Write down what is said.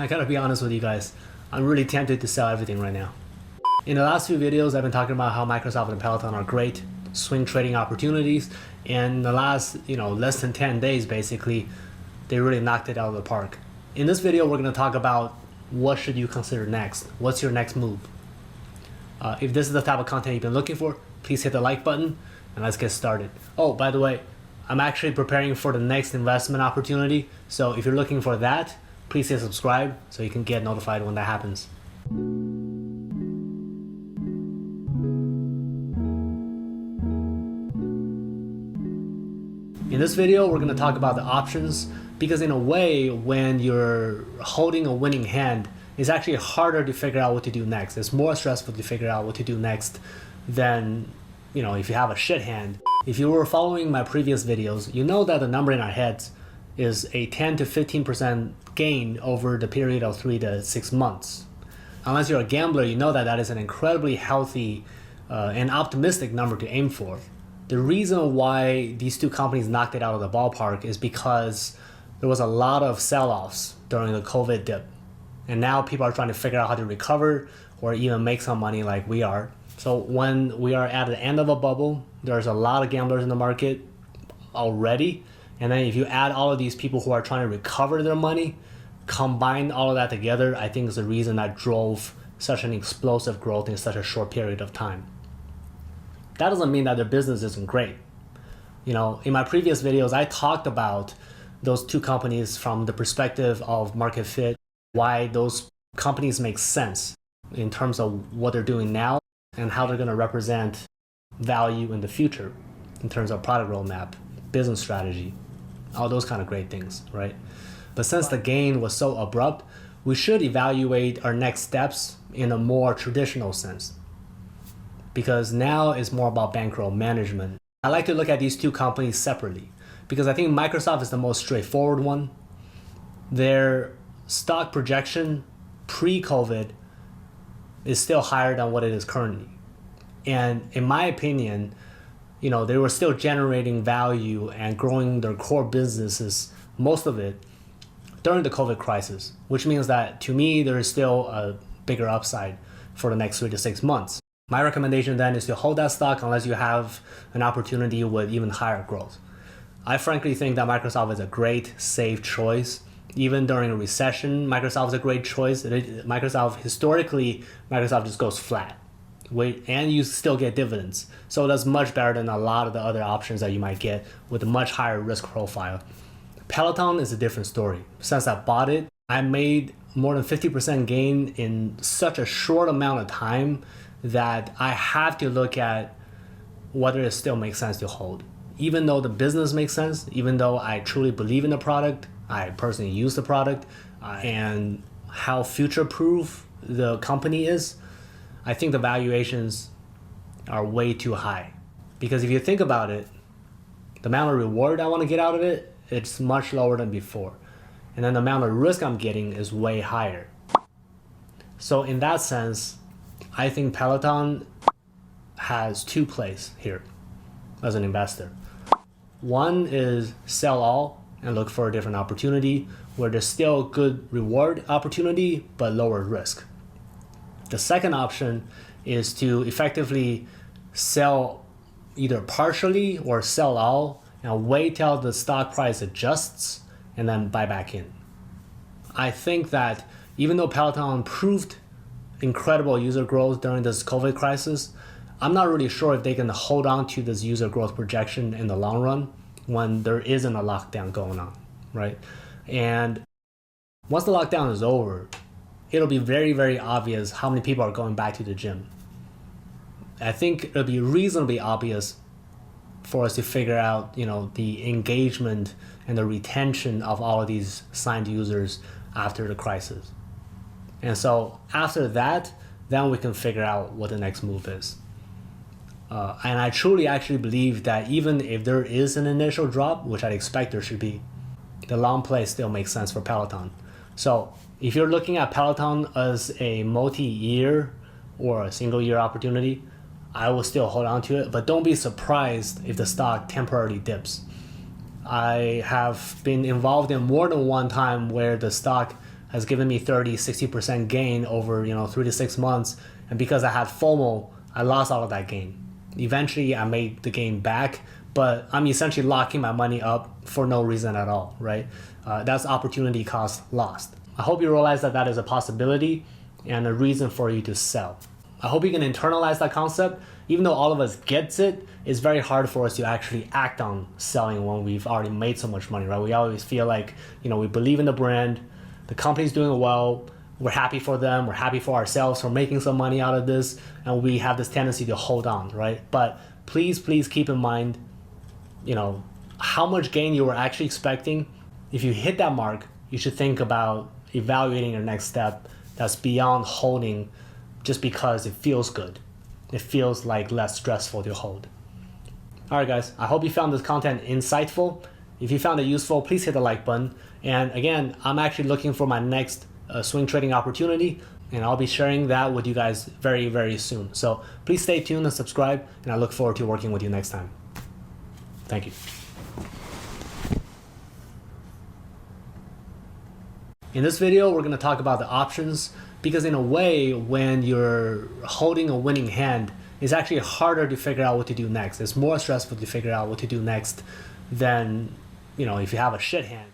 I gotta be honest with you guys. I'm really tempted to sell everything right now. In the last few videos, I've been talking about how Microsoft and Peloton are great swing trading opportunities. And the last, less than 10 days, basically, they really knocked it out of the park. In this video, we're gonna talk about what should you consider next. What's your next move? If this is the type of content you've been looking for, please hit the like button and let's get started. Oh, by the way, I'm actually preparing for the next investment opportunity. So if you're looking for that, please hit subscribe so you can get notified when that happens. In this video, we're going to talk about the options because in a way, when you're holding a winning hand, it's actually harder to figure out what to do next. It's more stressful to figure out what to do next than, if you have a shit hand. If you were following my previous videos, you know that the number in our heads is a 10 to 15% gain over the period of 3 to 6 months. Unless you're a gambler, you know that that is an incredibly healthy and optimistic number to aim for. The reason why these two companies knocked it out of the ballpark is because there was a lot of sell-offs during the COVID dip. And now people are trying to figure out how to recover or even make some money like we are. So when we are at the end of a bubble, there's a lot of gamblers in the market already. And then if you add all of these people who are trying to recover their money, combine all of that together, I think is the reason that drove such an explosive growth in such a short period of time. That doesn't mean that their business isn't great. In my previous videos, I talked about those two companies from the perspective of market fit, why those companies make sense in terms of what they're doing now and how they're going to represent value in the future in terms of product roadmap, business strategy, all those kind of great things, right? But since the gain was so abrupt, we should evaluate our next steps in a more traditional sense, because now it's more about bankroll management. I like to look at these two companies separately because I think Microsoft is the most straightforward one. Their stock projection pre-COVID is still higher than what it is currently. And in my opinion, they were still generating value and growing their core businesses, most of it, during the COVID crisis, which means that to me, there is still a bigger upside for the next 3 to 6 months. My recommendation then is to hold that stock unless you have an opportunity with even higher growth. I frankly think that Microsoft is a great, safe choice. Even during a recession, Microsoft is a great choice. Historically, Microsoft just goes flat. And you still get dividends. So that's much better than a lot of the other options that you might get with a much higher risk profile. Peloton is a different story. Since I bought it, I made more than 50% gain in such a short amount of time that I have to look at whether it still makes sense to hold. Even though the business makes sense, even though I truly believe in the product, I personally use the product, and how future-proof the company is, I think the valuations are way too high. Because if you think about it, the amount of reward I want to get out of it, it's much lower than before. And then the amount of risk I'm getting is way higher. So in that sense, I think Peloton has two plays here as an investor. One is sell all and look for a different opportunity where there's still good reward opportunity but lower risk. The second option is to effectively sell either partially or sell all and wait till the stock price adjusts and then buy back in. I think that even though Peloton proved incredible user growth during this COVID crisis, I'm not really sure if they can hold on to this user growth projection in the long run when there isn't a lockdown going on, right? And once the lockdown is over, it'll be very, very obvious how many people are going back to the gym. I think it'll be reasonably obvious for us to figure out, the engagement and the retention of all of these signed users after the crisis. And so after that, then we can figure out what the next move is. And I truly actually believe that even if there is an initial drop, which I expect there should be, the long play still makes sense for Peloton. So if you're looking at Peloton as a multi-year or a single year opportunity, I will still hold on to it, but don't be surprised if the stock temporarily dips. I have been involved in more than one time where the stock has given me 30-60% gain over 3 to 6 months, and because I had FOMO, I lost all of that gain. Eventually I made the gain back, but I'm essentially locking my money up for no reason at all, right? That's opportunity cost lost. I hope you realize that that is a possibility and a reason for you to sell. I hope you can internalize that concept. Even though all of us gets it, it's very hard for us to actually act on selling when we've already made so much money, right? We always feel like, we believe in the brand, the company's doing well, we're happy for them, we're happy for ourselves for making some money out of this, and we have this tendency to hold on, right? But please keep in mind, how much gain you were actually expecting. If you hit that mark, you should think about evaluating your next step that's beyond holding just because it feels good. It feels like less stressful to hold. All right, guys, I hope you found this content insightful. If you found it useful, please hit the like button. And again, I'm actually looking for my next swing trading opportunity, and I'll be sharing that with you guys very, very soon. So please stay tuned and subscribe, and I look forward to working with you next time. Thank you. In this video, we're going to talk about the options, because in a way, when you're holding a winning hand, it's actually harder to figure out what to do next. It's more stressful to figure out what to do next than, if you have a shit hand.